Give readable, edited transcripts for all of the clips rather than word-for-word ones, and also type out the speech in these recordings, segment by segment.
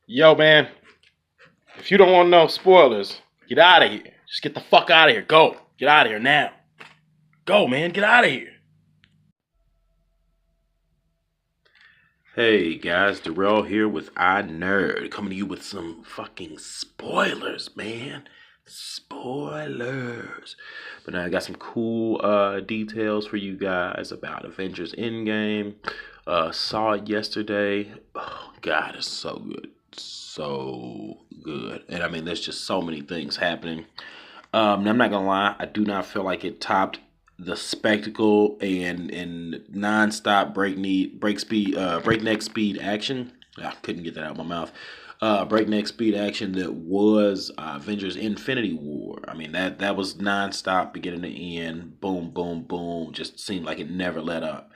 Yo, man, if you don't want no spoilers, get out of here. Just get the fuck out of here. Go. Get out of here now. Go, man. Get out of here. Hey guys, Darrell here with iNerd, coming to you with some fucking spoilers, man. Spoilers. But now I got some cool details for you guys about Avengers Endgame. Saw it yesterday. Oh god, it's so good. So good. And I mean there's just so many things happening. I'm not gonna lie, I do not feel like it topped the spectacle and nonstop breakneck speed action. I couldn't get that out of my mouth. Breakneck speed action that was Avengers Infinity War. I mean that was nonstop, beginning to end. Boom, boom, boom. Just seemed like it never let up.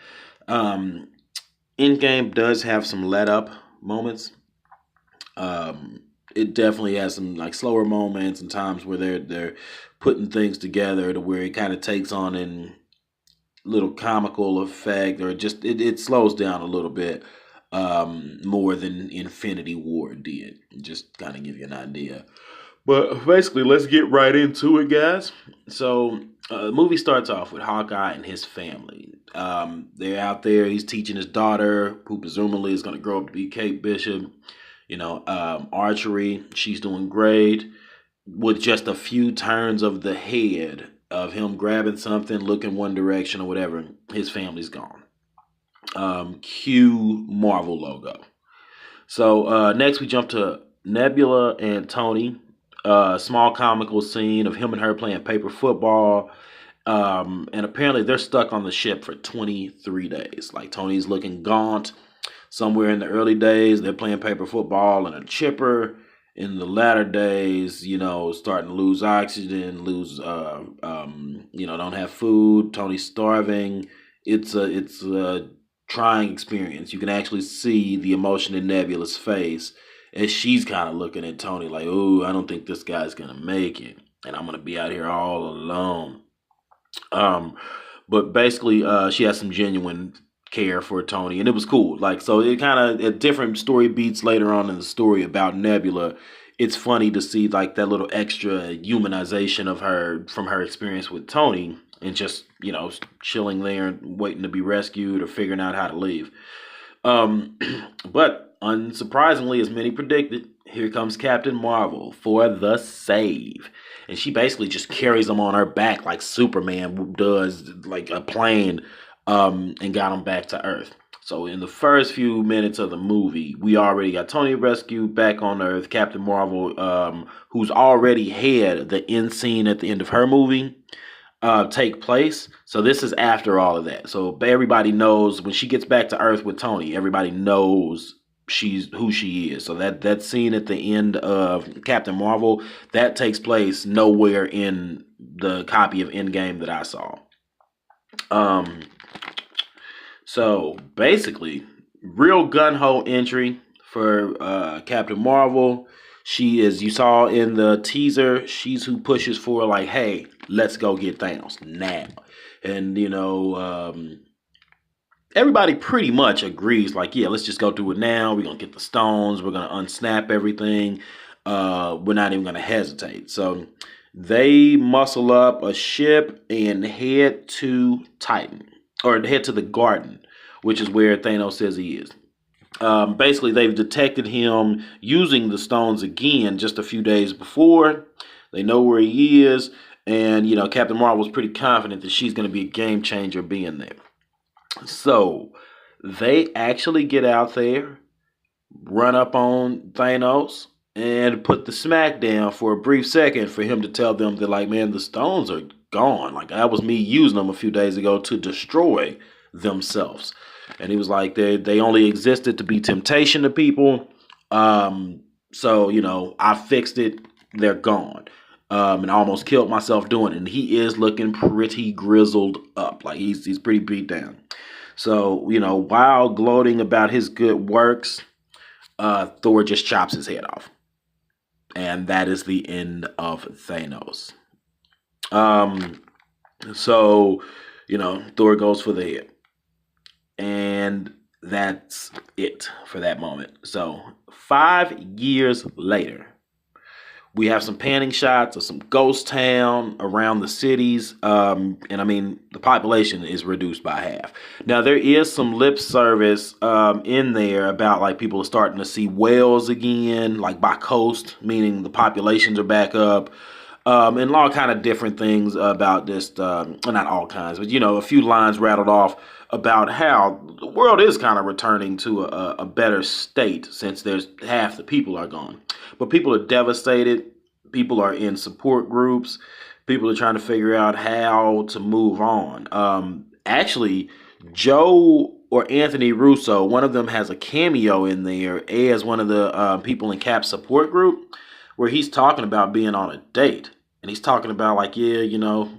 Um, Endgame does have some let up moments. It definitely has some like slower moments and times where they're putting things together to where it kind of takes on an little comical effect, or just it slows down a little bit more than Infinity War did. Just kind of give you an idea. But basically, let's get right into it, guys. So, the movie starts off with Hawkeye and his family. They're out there. He's teaching his daughter, who presumably is going to grow up to be Kate Bishop. Archery. She's doing great. With just a few turns of the head of him grabbing something, looking one direction or whatever, his family's gone. Cue Marvel logo. So next we jump to Nebula and Tony. Small comical scene of him and her playing paper football. And apparently they're stuck on the ship for 23 days. Like Tony's looking gaunt. Somewhere in the early days, they're playing paper football in a chipper. In the latter days, starting to lose oxygen, don't have food. Tony's starving. It's a trying experience. You can actually see the emotion in Nebula's face as she's kind of looking at Tony like, "Oh, I don't think this guy's gonna make it, and I'm gonna be out here all alone." Um, but basically, she has some genuine care for Tony, and it was cool. Like, so it kind of at different story beats later on in the story about Nebula. It's funny to see like that little extra humanization of her from her experience with Tony, and just chilling there and waiting to be rescued or figuring out how to leave. Um, but unsurprisingly, as many predicted, here comes Captain Marvel for the save. And she basically just carries him on her back like Superman does, like a plane, and got him back to Earth. So in the first few minutes of the movie, we already got Tony rescued back on Earth. Captain Marvel, who's already had the end scene at the end of her movie, take place. So this is after all of that. So everybody knows when she gets back to Earth with Tony, everybody knows she's who she is. So that scene at the end of Captain Marvel, that takes place nowhere in the copy of Endgame that I saw. Um so basically, real gun ho entry for Captain Marvel. She is, you saw in the teaser, she's who pushes for like, hey, let's go get Thanos now. And everybody pretty much agrees, like, yeah, let's just go do it now. We're gonna get the stones. We're gonna unsnap everything. We're not even gonna hesitate. So they muscle up a ship and head to Titan, or head to the Garden, which is where Thanos says he is. Basically, they've detected him using the stones again just a few days before. They know where he is, and Captain Marvel's pretty confident that she's going to be a game changer being there. So they actually get out there, run up on Thanos, and put the smack down for a brief second for him to tell them that, like, man, the stones are gone. Like, that was me using them a few days ago to destroy themselves. And he was like, they only existed to be temptation to people. So, I fixed it. They're gone. And I almost killed myself doing it. And he is looking pretty grizzled up. Like, he's pretty beat down. So, while gloating about his good works, Thor just chops his head off. And that is the end of Thanos. So, Thor goes for the head. And that's it for that moment. So 5 years later, we have some panning shots of some ghost town around the cities, and I mean the population is reduced by half. Now there is some lip service in there about like people are starting to see whales again, like by coast, meaning the populations are back up, and all kind of different things about this. Well, not all kinds, but a few lines rattled off about how the world is kind of returning to a better state since there's half the people are gone. But people are devastated. People are in support groups. People are trying to figure out how to move on. Actually, Joe or Anthony Russo, one of them has a cameo in there as one of the people in Cap's support group, where he's talking about being on a date. And he's talking about like, yeah,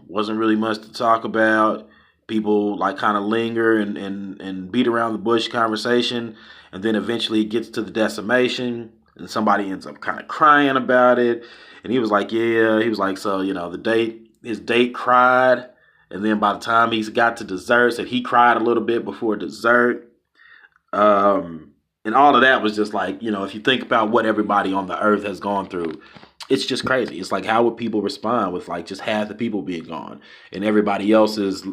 wasn't really much to talk about. People like kind of linger and beat around the bush conversation. And then eventually it gets to the decimation and somebody ends up kind of crying about it. And he was like, yeah, he was like, so, his date cried. And then by the time he got to dessert, said he cried a little bit before dessert. And all of that was just like, if you think about what everybody on the earth has gone through, it's just crazy. It's like, how would people respond with like just half the people being gone and everybody else's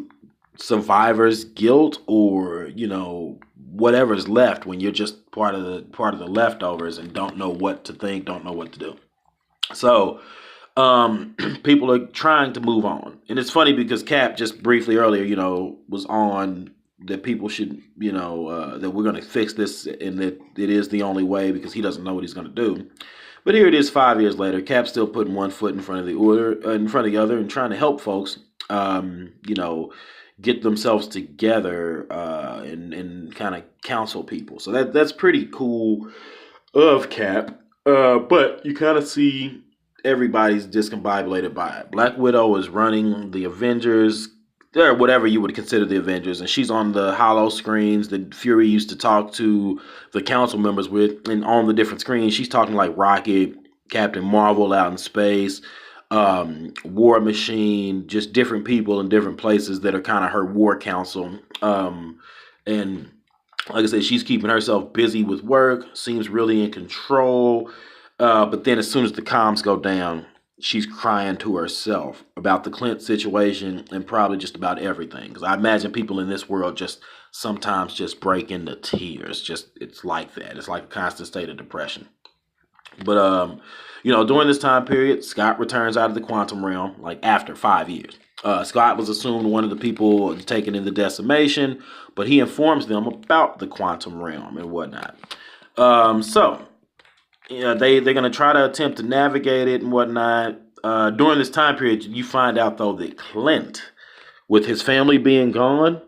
survivor's guilt or, whatever's left when you're just part of the leftovers and don't know what to think, don't know what to do. So people are trying to move on. And it's funny because Cap just briefly earlier, was on that people should, that we're going to fix this and that it is the only way because he doesn't know what he's going to do. But here it is 5 years later. Cap's still putting one foot in front of the other and trying to help folks, get themselves together and kind of counsel people. So that's pretty cool of Cap. But you kind of see everybody's discombobulated by it. Black Widow is running the Avengers, or whatever you would consider the Avengers, and she's on the hollow screens that Fury used to talk to the council members with, and on the different screens, she's talking like Rocket, Captain Marvel out in space, War Machine, just different people in different places that are kind of her war council. And like I said, she's keeping herself busy with work, seems really in control. But then as soon as the comms go down, she's crying to herself about the Clint situation and probably just about everything. Because I imagine people in this world just sometimes just break into tears. Just it's like that. It's like a constant state of depression. But during this time period, Scott returns out of the quantum realm, like after 5 years. Scott was assumed one of the people taken in the decimation, but he informs them about the quantum realm and whatnot. They're going to try to attempt to navigate it and whatnot. During this time period, you find out, though, that Clint, with his family being gone,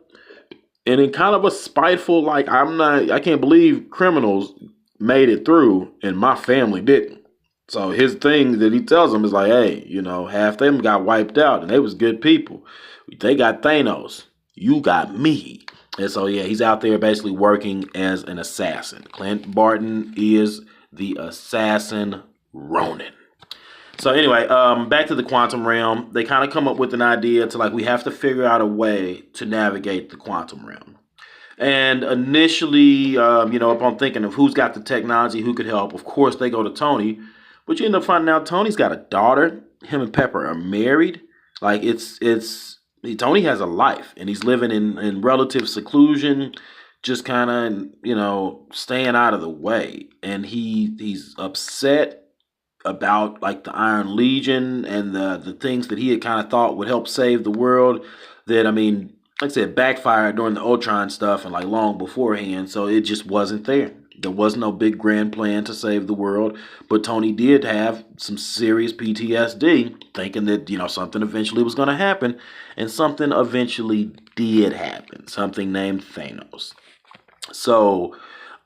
and in kind of a spiteful, like, I can't believe criminals made it through and my family didn't. So his thing that he tells them is like, hey, half them got wiped out and they was good people. They got Thanos. You got me. And so, yeah, he's out there basically working as an assassin. Clint Barton is the assassin Ronin. So anyway, back to the quantum realm. They kind of come up with an idea to like, we have to figure out a way to navigate the quantum realm. And initially, upon thinking of who's got the technology, who could help, of course, they go to Tony. But you end up finding out Tony's got a daughter. Him and Pepper are married. Like, Tony has a life, and he's living in relative seclusion, just kind of, staying out of the way. And he's upset about, like, the Iron Legion and the things that he had kind of thought would help save the world that, like I said, backfired during the Ultron stuff and like long beforehand. So it just wasn't there. There was no big grand plan to save the world. But Tony did have some serious PTSD, thinking that, something eventually was going to happen. And something eventually did happen. Something named Thanos. So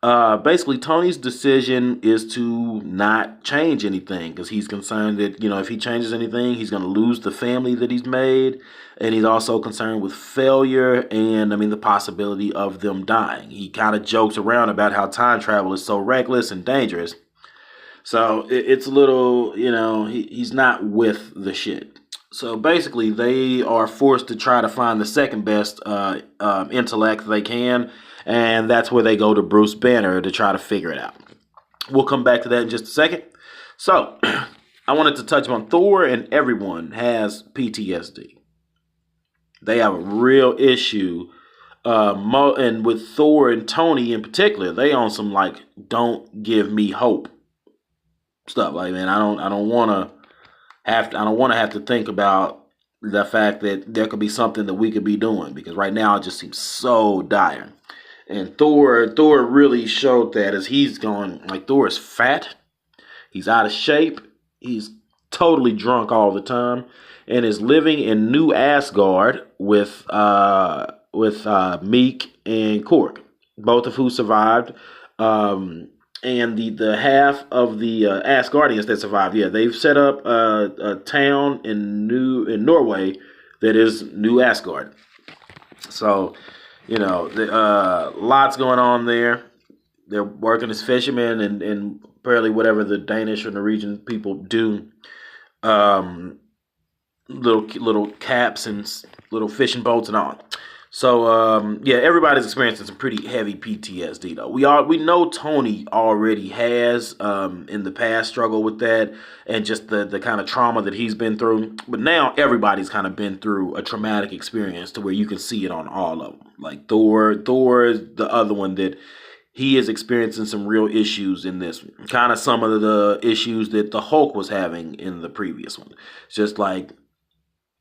basically, Tony's decision is to not change anything because he's concerned that, if he changes anything, he's going to lose the family that he's made. And he's also concerned with failure and, the possibility of them dying. He kind of jokes around about how time travel is so reckless and dangerous. So it's a little, he's not with the shit. So basically, they are forced to try to find the second best intellect they can. And that's where they go to Bruce Banner to try to figure it out. We'll come back to that in just a second. So, I wanted to touch on Thor, and everyone has PTSD. They have a real issue. And with Thor and Tony in particular, they on some like don't give me hope stuff. Like, man, I don't want to have to think about the fact that there could be something that we could be doing, because right now it just seems so dire. And Thor really showed that as he's going, like, Thor is fat, he's out of shape, he's totally drunk all the time, and is living in New Asgard with Meek and Korg, both of who survived. And the half of the Asgardians that survived, they've set up a town in Norway that is New Asgard. So, lots going on there. They're working as fishermen and apparently whatever the Danish or Norwegian people do. Little caps and little fishing boats and all. So everybody's experiencing some pretty heavy PTSD though. We know Tony already has in the past struggled with that and just the kind of trauma that he's been through. But now everybody's kind of been through a traumatic experience to where you can see it on all of them. Like Thor is the other one that he is experiencing some real issues in this one. Kind of some of the issues that the Hulk was having in the previous one. It's just like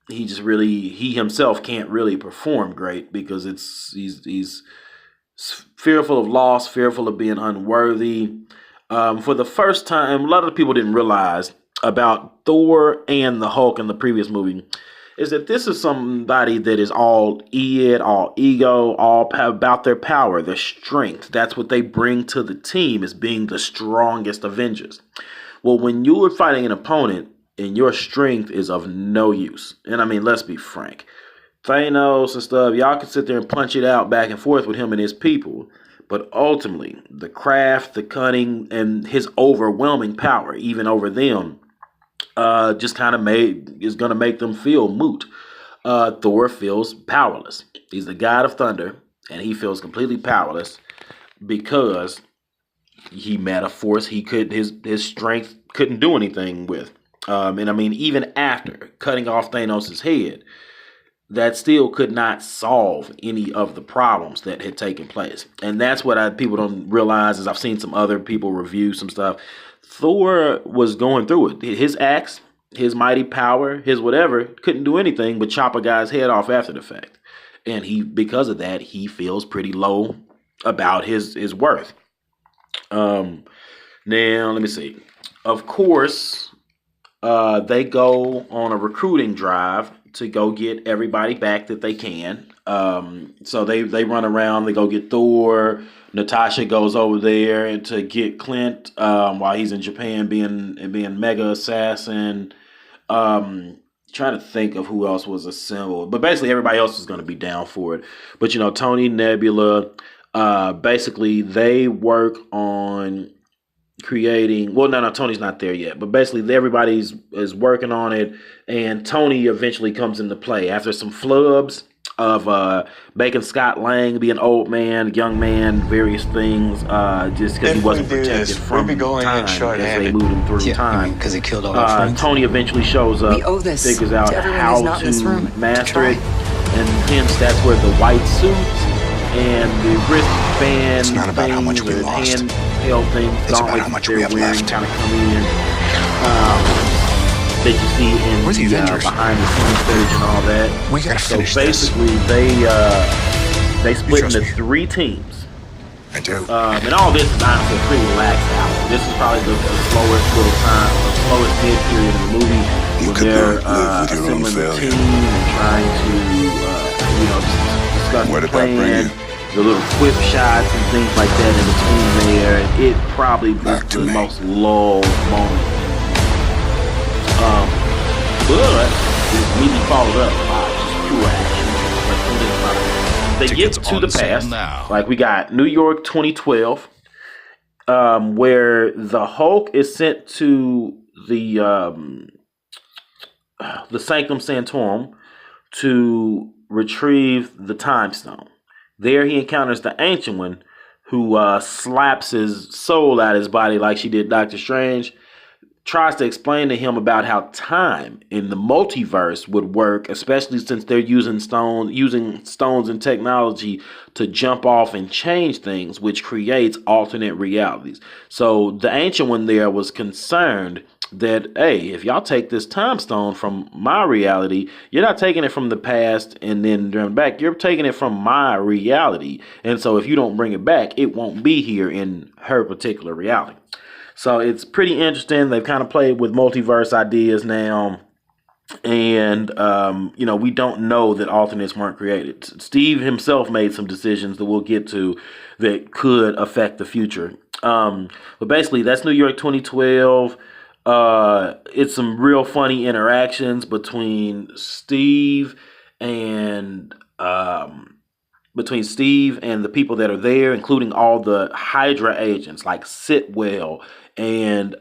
he himself can't really perform great because he's fearful of loss, fearful of being unworthy. For the first time, a lot of the people didn't realize about Thor and the Hulk in the previous movie is that this is somebody that is all id, all ego, all about their power, their strength. That's what they bring to the team, is being the strongest Avengers. Well, when you are fighting an opponent and your strength is of no use, and I mean, let's be frank, Thanos and stuff, y'all can sit there and punch it out back and forth with him and his people, but ultimately, the craft, the cunning, and his overwhelming power, even over them, just kind of is going to make them feel moot. Thor feels powerless. He's the god of thunder, and he feels completely powerless because he met a force his strength couldn't do anything with. And I mean, even after cutting off Thanos' head, that still could not solve any of the problems that had taken place. And that's what people don't realize, is I've seen some other people review some stuff. Thor was going through it. His axe, his mighty power, his whatever, couldn't do anything but chop a guy's head off after the fact. And because of that, he feels pretty low about his worth. Now, let me see. Of course, they go on a recruiting drive to go get everybody back that they can. So they run around, they go get Thor. Natasha goes over there to get Clint while he's in Japan being mega assassin. Trying to think of who else was assembled. But basically everybody else is going to be down for it. But, Tony, Nebula, basically they work on creating, well, no, Tony's not there yet, but basically everybody is working on it, and Tony eventually comes into play after some flubs of making Scott Lang be an old man, young man, various things, just because he wasn't protected from time as they moved him through time. Because he killed all our friends. Tony eventually shows up, figures out how to master it, and hence that's where the white suit and the wristband, it's not about how much we lost. Handheld things, it's about how much we have left. Kind of come in. That you see in the behind the scenes footage and all that. We gotta finish so basically, they split into 3 teams. I do. And all this is honestly a pretty relaxed out. This is probably the slowest little time, the slowest mid period in the movie, where they're assembling the team and trying to, discuss the plan. The little quip shots and things like that in between there. It probably was the most lull moment. But it's immediately followed up by just pure action. They get to the past. Like we got New York 2012, where the Hulk is sent to the Sanctum Sanctorum to retrieve the Time Stone. There he encounters the Ancient One, who slaps his soul out of his body like she did Doctor Strange. Tries to explain to him about how time in the multiverse would work, especially since they're using stones and technology to jump off and change things, which creates alternate realities. So the Ancient One there was concerned that, hey, if y'all take this time stone from my reality, you're not taking it from the past and then bring back. You're taking it from my reality. And so if you don't bring it back, it won't be here in her particular reality. So it's pretty interesting. They've kind of played with multiverse ideas now. And, we don't know that alternates weren't created. Steve himself made some decisions that we'll get to that could affect the future. But basically, that's New York 2012. It's some real funny interactions and between Steve and the people that are there, including all the Hydra agents like Sitwell and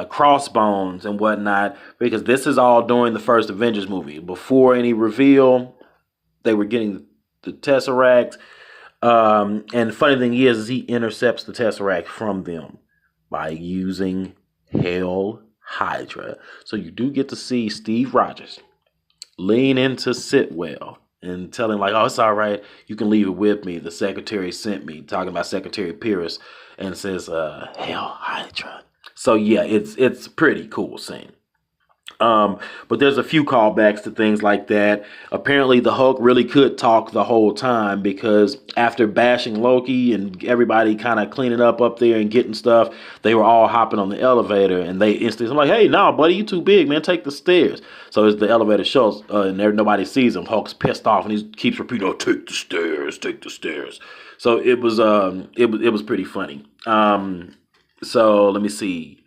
Crossbones and whatnot, because this is all during the first Avengers movie. Before any reveal, they were getting the Tesseract. And the funny thing is he intercepts the Tesseract from them by using Hail Hydra. So you do get to see Steve Rogers lean into Sitwell and tell him like, oh, it's all right. You can leave it with me. The secretary sent me, talking about Secretary Pierce, and says, Hail Hydra. So yeah, it's pretty cool scene. But there's a few callbacks to things like that. Apparently, the Hulk really could talk the whole time because after bashing Loki and everybody kind of cleaning up there and getting stuff, they were all hopping on the elevator and they instantly, I'm like, hey, no, buddy, you too big, man. Take the stairs. So as the elevator shows and nobody sees him, Hulk's pissed off and he keeps repeating, oh, take the stairs, take the stairs. So it was pretty funny. So let me see.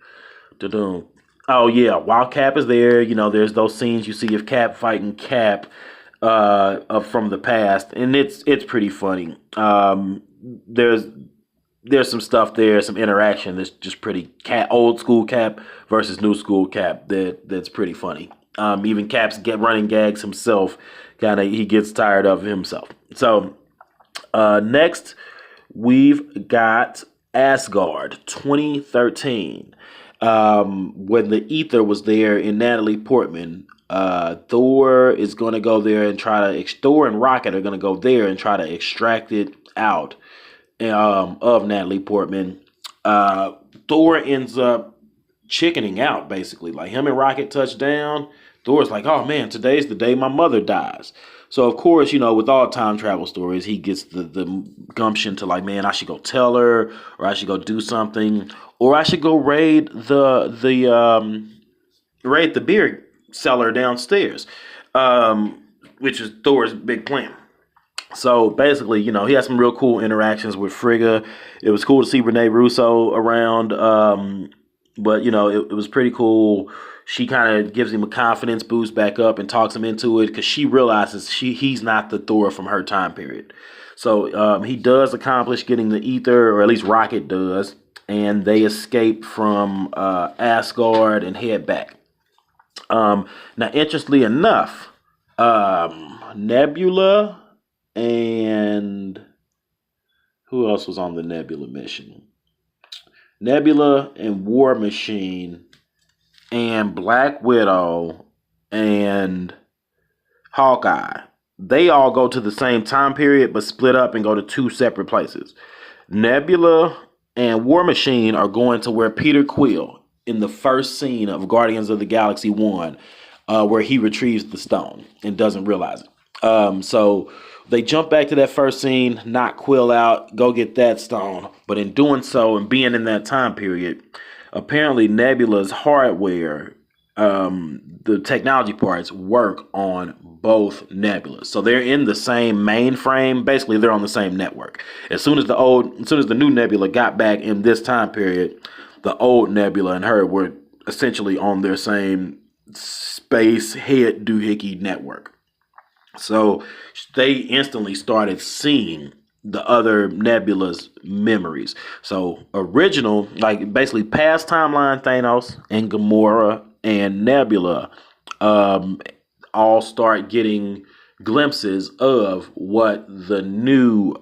Da-dum. Oh yeah, while Cap is there, there's those scenes you see of Cap fighting Cap from the past, and it's pretty funny. There's some stuff there, some interaction that's just pretty old school Cap versus new school Cap that's pretty funny. Even Cap's running gags himself, he gets tired of himself. So next we've got Asgard 2013. When the ether was there in Natalie Portman, Thor is going to go there and Thor and Rocket are going to go there and try to extract it out of Natalie Portman. Thor ends up chickening out, basically. Like him and Rocket touch down. Thor's like, oh man, today's the day my mother dies. So of course, with all time travel stories, he gets the gumption to like, man, I should go tell her, or I should go do something, or I should go raid the beer cellar downstairs, which is Thor's big plan. So basically, he has some real cool interactions with Frigga. It was cool to see Rene Russo around, but it was pretty cool. She kind of gives him a confidence boost back up and talks him into it because she realizes he's not the Thor from her time period. So he does accomplish getting the ether, or at least Rocket does, and they escape from Asgard and head back. Now, interestingly enough, Nebula and who else was on the Nebula mission? Nebula and War Machine and Black Widow and Hawkeye. They all go to the same time period, but split up and go to two separate places. Nebula and War Machine are going to where Peter Quill in the first scene of Guardians of the Galaxy 1, where he retrieves the stone and doesn't realize it. So they jump back to that first scene, knock Quill out, go get that stone. But in doing so and being in that time period, apparently Nebula's hardware, the technology parts work on both Nebulas. So they're in the same mainframe. Basically, they're on the same network. As soon as the new Nebula got back in this time period, the old Nebula and her were essentially on their same space head doohickey network. So they instantly started seeing the other Nebula's memories. So original, like basically past timeline Thanos and Gamora and Nebula all start getting glimpses of what the new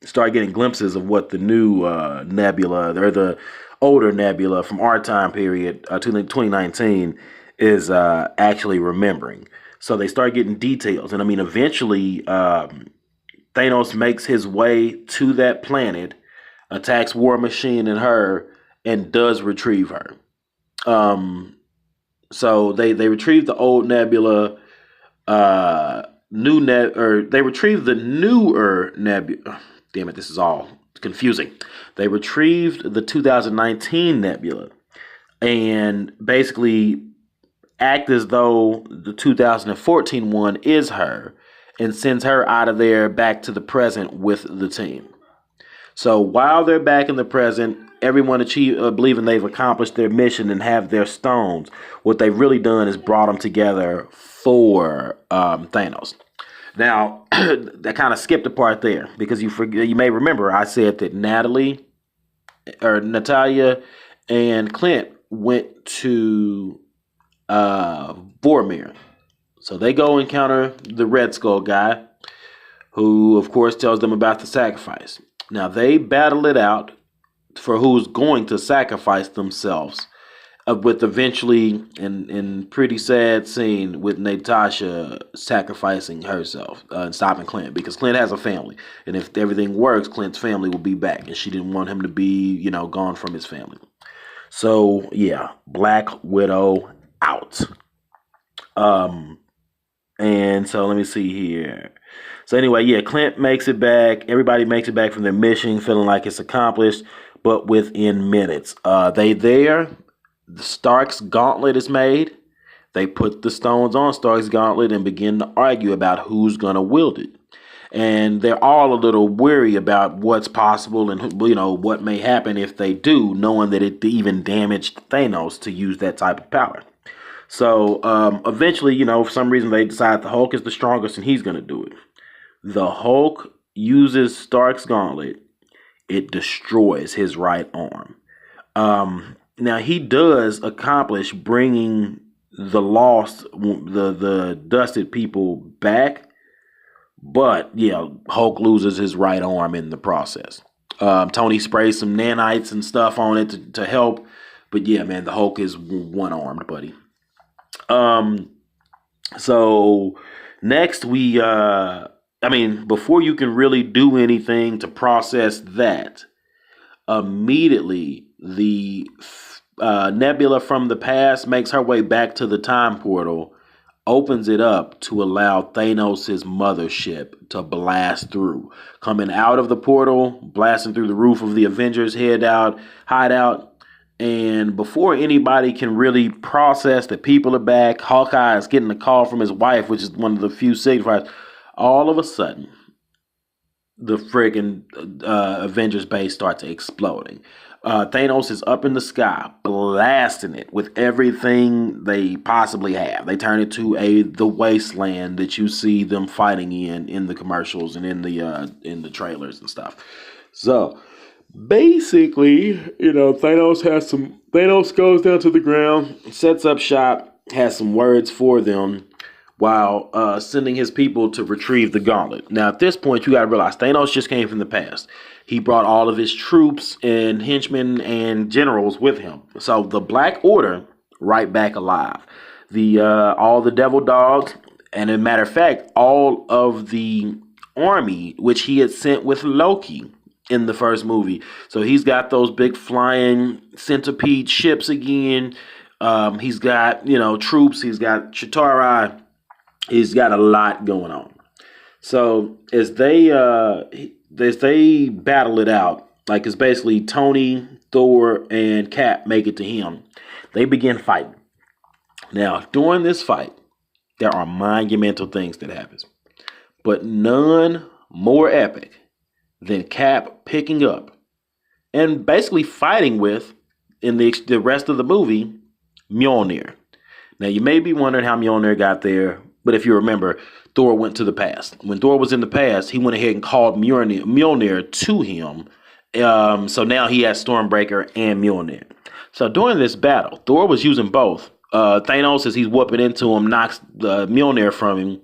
start getting glimpses of what the new nebula or the older nebula from our time period, 2019, is actually remembering. So they start getting details, and I mean, eventually, Thanos makes his way to that planet, attacks War Machine and her, and does retrieve her. Um, so they retrieve the old nebula, they retrieved the newer nebula. Damn it, this is all confusing. They retrieved the 2019 nebula and basically act as though the 2014 one is her and sends her out of there back to the present with the team. So while they're back in the present, everyone believing they've accomplished their mission and have their stones. What they've really done is brought them together for Thanos. Now, I kind of skipped a part there because you may remember I said that Natalia and Clint went to Vormir. So they go encounter the Red Skull guy, who, of course, tells them about the sacrifice. Now, they battle it out for who's going to sacrifice themselves, with eventually, in pretty sad scene, with Natasha sacrificing herself and stopping Clint, because Clint has a family. And if everything works, Clint's family will be back. And she didn't want him to be, gone from his family. So, yeah, Black Widow out. And so let me see here. So anyway, yeah, Clint makes it back. Everybody makes it back from their mission, feeling like it's accomplished, but within minutes. The Stark's gauntlet is made. They put the stones on Stark's gauntlet and begin to argue about who's going to wield it. And they're all a little weary about what's possible and, what may happen if they do, knowing that it even damaged Thanos to use that type of power. So eventually, for some reason, they decide the Hulk is the strongest and he's going to do it. The Hulk uses Stark's gauntlet. It destroys his right arm. Now, he does accomplish bringing the the dusted people back. But, yeah, Hulk loses his right arm in the process. Tony sprays some nanites and stuff on it to help. But, yeah, man, the Hulk is one-armed, buddy. So next before you can really do anything to process that, immediately the Nebula from the past makes her way back to the time portal, opens it up to allow Thanos' mothership to blast through. Coming out of the portal, blasting through the roof of the Avengers hideout. And before anybody can really process that people are back, Hawkeye is getting a call from his wife, which is one of the few signifiers. All of a sudden, the friggin' Avengers base starts exploding. Thanos is up in the sky, blasting it with everything they possibly have. They turn it to the wasteland that you see them fighting in the commercials and in the trailers and stuff. So basically, Thanos goes down to the ground, sets up shop, has some words for them, while sending his people to retrieve the gauntlet. Now, at this point, you got to realize Thanos just came from the past. He brought all of his troops and henchmen and generals with him. So the Black Order, right back alive. All the devil dogs, and as a matter of fact, all of the army, which he had sent with Loki in the first movie. So he's got those big flying centipede ships again. He's got, troops. He's got Chitauri. He's got a lot going on. So as they battle it out, like it's basically Tony, Thor, and Cap make it to him, they begin fighting. Now, during this fight, there are monumental things that happens, but none more epic than Cap picking up and basically fighting with, in the rest of the movie, Mjolnir. Now, you may be wondering how Mjolnir got there, but if you remember, Thor went to the past. When Thor was in the past, he went ahead and called Mjolnir to him. So now he has Stormbreaker and Mjolnir. So during this battle, Thor was using both Thanos, as he's whooping into him, knocks the Mjolnir from him.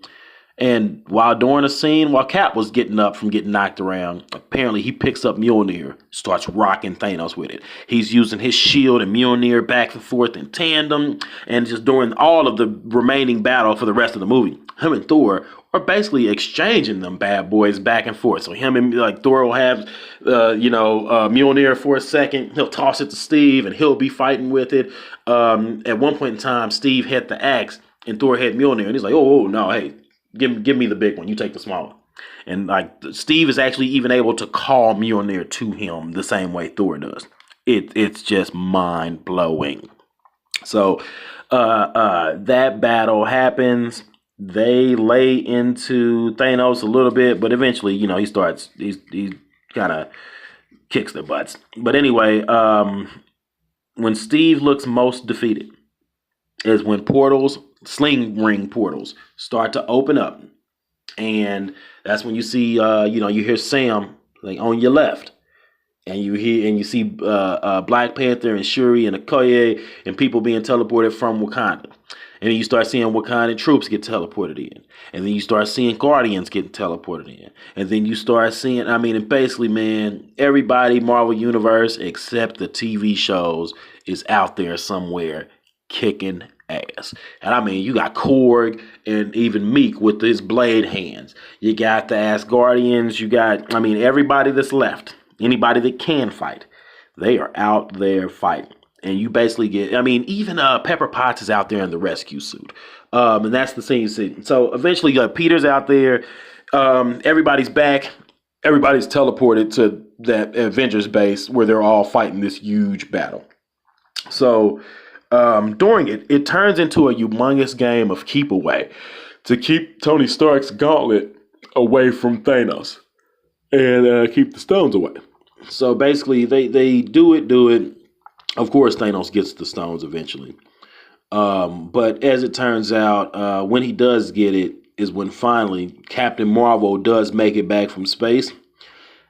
And while during a scene, while Cap was getting up from getting knocked around, apparently he picks up Mjolnir, starts rocking Thanos with it. He's using his shield and Mjolnir back and forth in tandem, and just during all of the remaining battle for the rest of the movie, him and Thor are basically exchanging them bad boys back and forth. So him and like Thor will have, Mjolnir for a second. He'll toss it to Steve, and he'll be fighting with it. At one point in time, Steve had the axe, and Thor had Mjolnir, and he's like, "Oh no, hey." Give me the big one. You take the small one. And like Steve is actually even able to call Mjolnir to him the same way Thor does. It's just mind blowing. So that battle happens. They lay into Thanos a little bit, but eventually, he kind of kicks their butts. But anyway, when Steve looks most defeated is when sling ring portals start to open up. And that's when you see, you hear Sam like on your left. And you see Black Panther and Shuri and Okoye and people being teleported from Wakanda. And then you start seeing Wakandan troops get teleported in. And then you start seeing Guardians getting teleported in. And then you start seeing, and basically, man, everybody Marvel Universe except the TV shows is out there somewhere kicking ass. And you got Korg and even Meek with his blade hands. You got the Asgardians. You got, everybody that's left. Anybody that can fight. They are out there fighting. And you basically get, even Pepper Potts is out there in the rescue suit. And that's the scene you see. So eventually Peter's out there. Everybody's back. Everybody's teleported to that Avengers base where they're all fighting this huge battle. So during it turns into a humongous game of keep away to keep Tony Stark's gauntlet away from Thanos and keep the stones away. So basically, they do it. Of course, Thanos gets the stones eventually. But as it turns out, when he does get it is when finally Captain Marvel does make it back from space.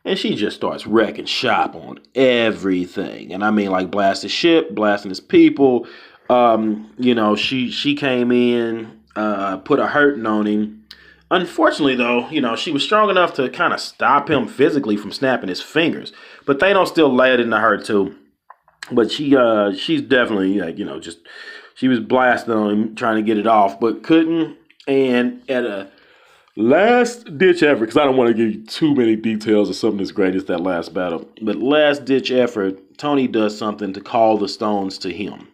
And she just starts wrecking shop on everything. And like blast his ship, blasting his people. She came in, put a hurting on him. Unfortunately, though, she was strong enough to kind of stop him physically from snapping his fingers. But Thanos still laid into her, too. But she's definitely, she was blasting on him, trying to get it off, but couldn't. And at a last-ditch effort, because I don't want to give you too many details of something as great as that last battle, but last-ditch effort, Tony does something to call the stones to him.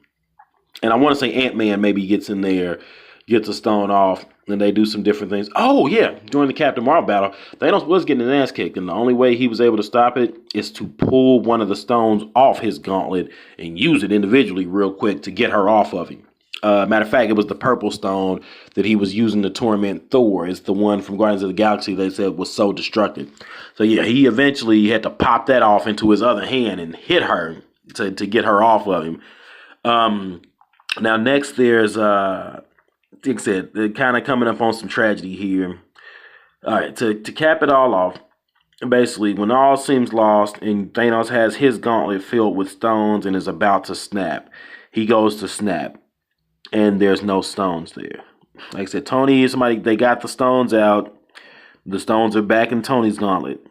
And I want to say Ant-Man maybe gets in there, gets a stone off, and they do some different things. Oh, yeah, during the Captain Marvel battle, Thanos was getting an ass kicked, and the only way he was able to stop it is to pull one of the stones off his gauntlet and use it individually real quick to get her off of him. Matter of fact, it was the purple stone that he was using to torment Thor. It's the one from Guardians of the Galaxy they said was so destructive. So yeah, he eventually had to pop that off into his other hand and hit her to get her off of him. Now next there's like I said, they're kind of coming up on some tragedy here. All right, to cap it all off, basically, when all seems lost and Thanos has his gauntlet filled with stones and is about to snap, he goes to snap, and there's no stones there. Like I said, Tony is somebody, they got the stones out. The stones are back in Tony's gauntlet.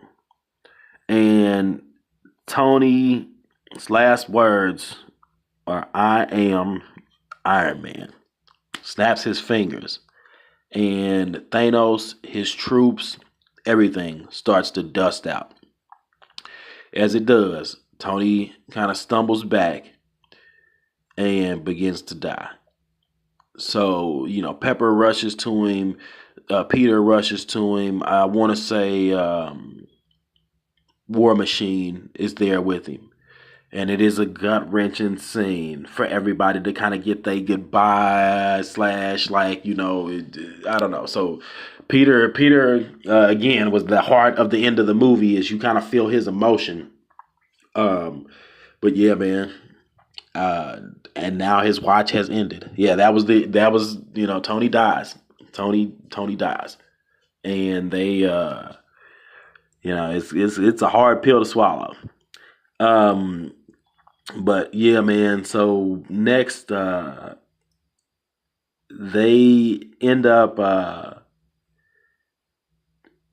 And Tony's last words are, "I am Iron Man." Snaps his fingers, and Thanos, his troops, everything starts to dust out. As it does, Tony kind of stumbles back and begins to die. So, Pepper rushes to him, Peter rushes to him. I want to say War Machine is there with him. And it is a gut-wrenching scene for everybody to kind of get their goodbye / I don't know. So Peter again, was the heart of the end of the movie as you kind of feel his emotion. But yeah, man. And now his watch has ended. Yeah, that was Tony dies. Tony dies. And they, it's a hard pill to swallow. But yeah, man. So next, they end up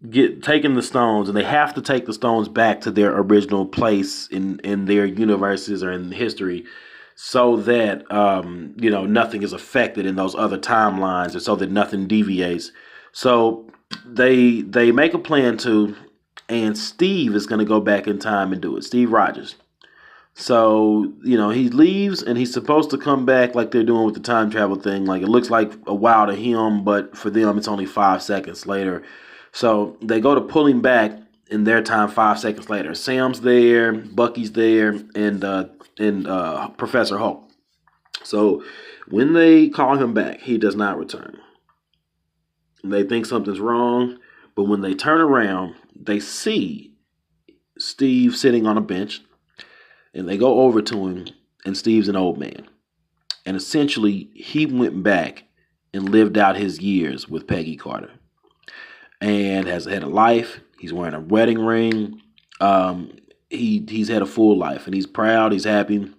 get taking the stones, and they have to take the stones back to their original place in their universes or in history, so that nothing is affected in those other timelines, and so that nothing deviates. So they make a plan to, and Steve is going to go back in time and do it. Steve Rogers. So, he leaves and he's supposed to come back like they're doing with the time travel thing. Like it looks like a while to him, but for them, it's only 5 seconds later. So they go to pull him back in their time 5 seconds later. Sam's there, Bucky's there, and Professor Hulk. So when they call him back, he does not return. They think something's wrong, but when they turn around, they see Steve sitting on a bench. And they go over to him, and Steve's an old man. And essentially, he went back and lived out his years with Peggy Carter. And has had a life. He's wearing a wedding ring. He's had a full life, and he's proud. He's happy.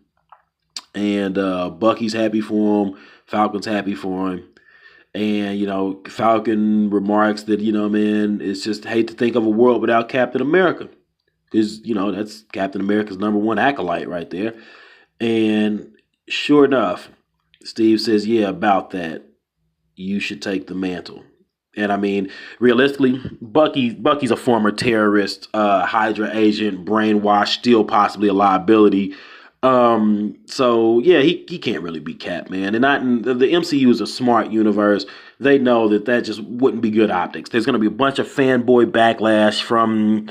And Bucky's happy for him. Falcon's happy for him. And, Falcon remarks that, man, it's just hate to think of a world without Captain America. Because, that's Captain America's number one acolyte right there. And sure enough, Steve says, yeah, about that, you should take the mantle. And I mean, realistically, Bucky's a former terrorist, Hydra agent, brainwashed, still possibly a liability. So yeah, he can't really be Cap, man. And the MCU is a smart universe. They know that just wouldn't be good optics. There's going to be a bunch of fanboy backlash from,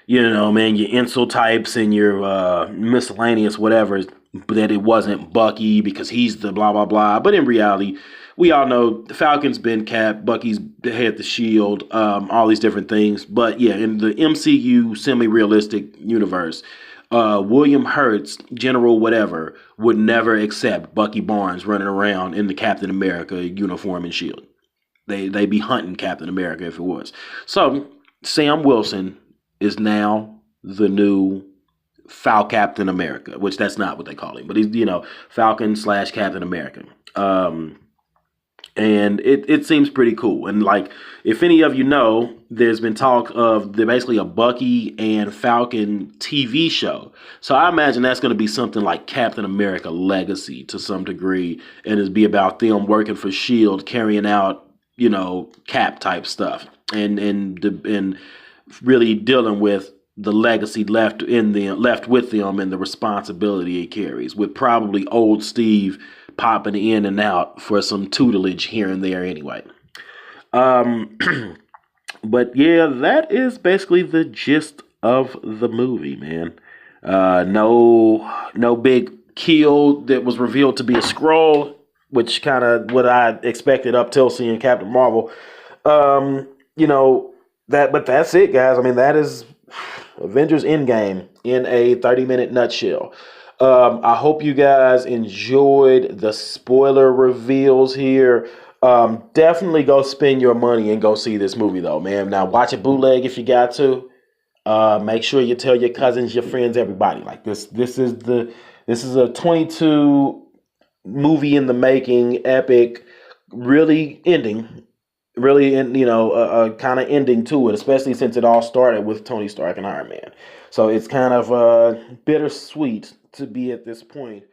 your incel types and your miscellaneous whatever, that it wasn't Bucky because he's the blah, blah, blah. But in reality, we all know Falcon's been Cap, Bucky's had the shield, all these different things. But yeah, in the MCU semi-realistic universe, William Hurt's General whatever would never accept Bucky Barnes running around in the Captain America uniform and shield. They'd be hunting Captain America if it was. So Sam Wilson is now the new Captain America, which that's not what they call him, but he's, Falcon / Captain America. And it seems pretty cool. And like, if any of you know, there's been talk of basically a Bucky and Falcon TV show. So I imagine that's going to be something like Captain America Legacy to some degree, and it'd be about them working for S.H.I.E.L.D., carrying out, Cap type stuff, and really dealing with the legacy left with them and the responsibility it carries, with probably old Steve popping in and out for some tutelage here and there anyway. But yeah, that is basically the gist of the movie, man. No big kill that was revealed to be a Skrull, which kind of what I expected up till seeing Captain Marvel. But that's it, guys. I mean, that is Avengers Endgame in a 30-minute nutshell. I hope you guys enjoyed the spoiler reveals here. Definitely go spend your money and go see this movie, though, man. Now, watch it bootleg if you got to. Make sure you tell your cousins, your friends, everybody. Like this is a 22 movie in the making, epic, really ending. Really, a kind of ending to it, especially since it all started with Tony Stark and Iron Man. So it's kind of bittersweet to be at this point.